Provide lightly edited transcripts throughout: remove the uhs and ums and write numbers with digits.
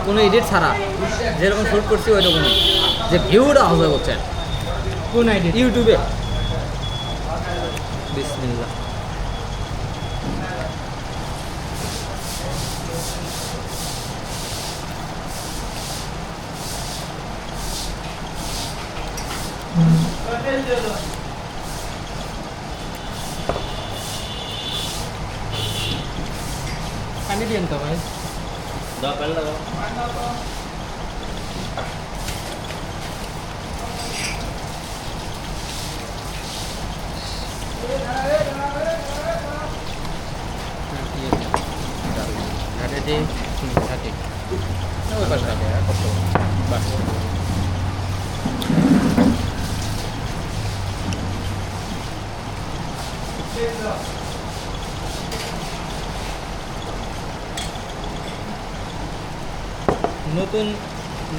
কোনো এডিট ছাড়া যেরকম শুট করছি ওই রকমই, যে ভিউটা হবে বলছেন কোন আইডি? ইউটিউবে। বিসমিল্লাহ। পানি দিয়েন তো ভাই। ঘাটে দিই, ঘাটে ওই পাশে ঘাটে কত বাস। নতুন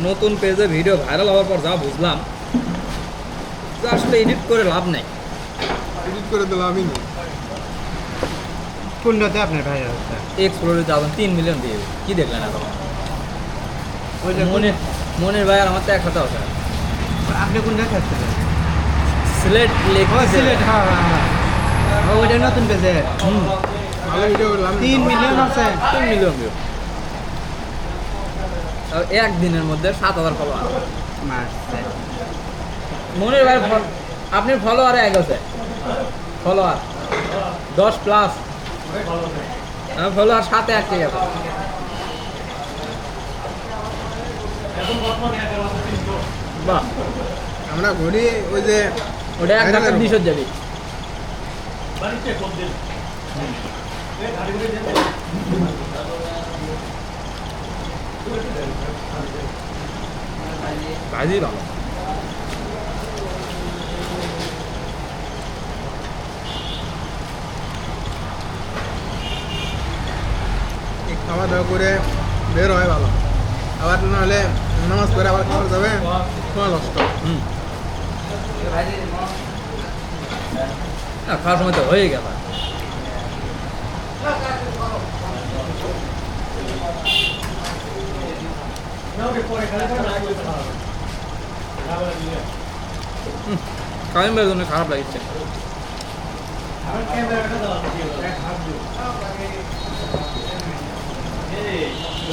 নতুন পেজে ভিডিও ভাইরাল হওয়ার পর যা বুঝলাম যে আসলে এডিট করে লাভ নেই। এডিট করে তো লাভই নেই। কোনটাতে আপনার ভাই আছে? এক্সপ্লোরে যাবেন 3 মিলিয়ন দিয়ে কি দেখলেন এখন? ওই যে মনের ভাই আর আমার তো একসাথে আছে। আপনি কোনটা খাচ্ছেন? সিলেট লেক সিলেট, হ্যাঁ হ্যাঁ হ্যাঁ। ওইটা নতুন পেজে ভালো ভিডিও করলাম 3 মিলিয়ন আছে। 3 মিলিয়ন ভিউ, একদিনের মধ্যে 7,000 ফলোয়ার। মারছে। মনের ভাই আপনি ফলোয়ারে এক আছে, ফলোয়ার 10 প্লাস, ফলোয়ার 7 এক ঠিক আছে। বাহ, আমরা ঘুরি ওই যে ওটা এক ধাক্কা 20 যাবি। ভাজি ভালো। খাওয়া দাওয়া করে বের হয় ভালো, আবার নাহলে নামাজ পড়ে আবার খাওয়া যাবে সময় নষ্ট। না খাওয়ার সময় তো হয়ে গেল। কামিমের জন্য খারাপ লাগছে।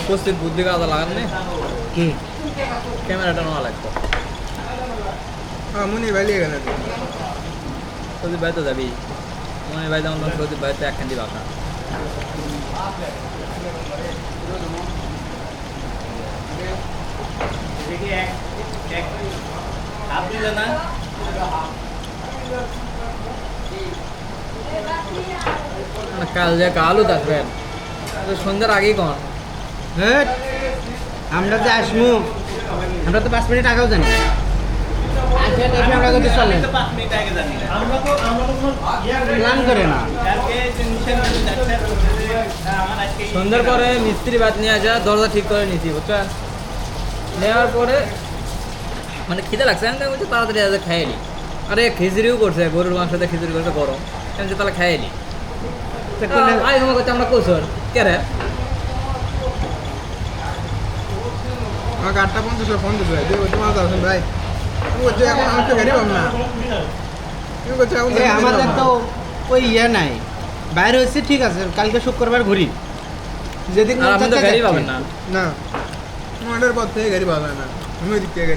উপস্থিত বুদ্ধি কাজে লাগান নেই কি ক্যামেরাটা নেওয়া লাগতো। হ্যাঁ মনে ভালিয়ে গেল। সৌদি ভাই তো যাবি, মনে ভাই যেমন সৌদি ভাই তো একখান দিয়ে বাসা। কাল যে কালও থাকবেন সন্ধ্যার আগেই কন। হেট, আমরা যে আসবো আমরা তো 5 মিনিট আগেও জানি। আমরা যদি চলেন প্ল্যান করে না। সন্ধ্যার পরে মিস্ত্রি বাদ নিয়ে আসা, দরজা ঠিক করে নিয়েছি বুঝছেন। নেওয়ার পরে মানে খিদে লাগছে, আমি বলছি তাড়াতাড়ি আজ খাইয়ে নি। আরে খিচুড়িও করছে, গরুর মাংসতে খিচুড়ি করছে গরম, আমি তাহলে খাইয়ে নি। ভাই তোমার করছে আমরা কোচর কে রে? আমাকে 8:50 ফোন দিচ্ছে, ভাই তোমার যাচ্ছেন ভাই। তুমি বলছো এখন আমি তো গাড়ি পাবো না। তুমি বলছো এখন আমাদের তো ওই ইয়ে নাই, বাইরে হচ্ছে ঠিক আছে, কালকে শুক্রবার ঘুরি যেদিন আর আপনি তো গাড়ি পাবেন না। না আমাদের পথ থেকে গাড়ি পাওয়া যায় না, আমি ওই দিক থেকে গাড়ি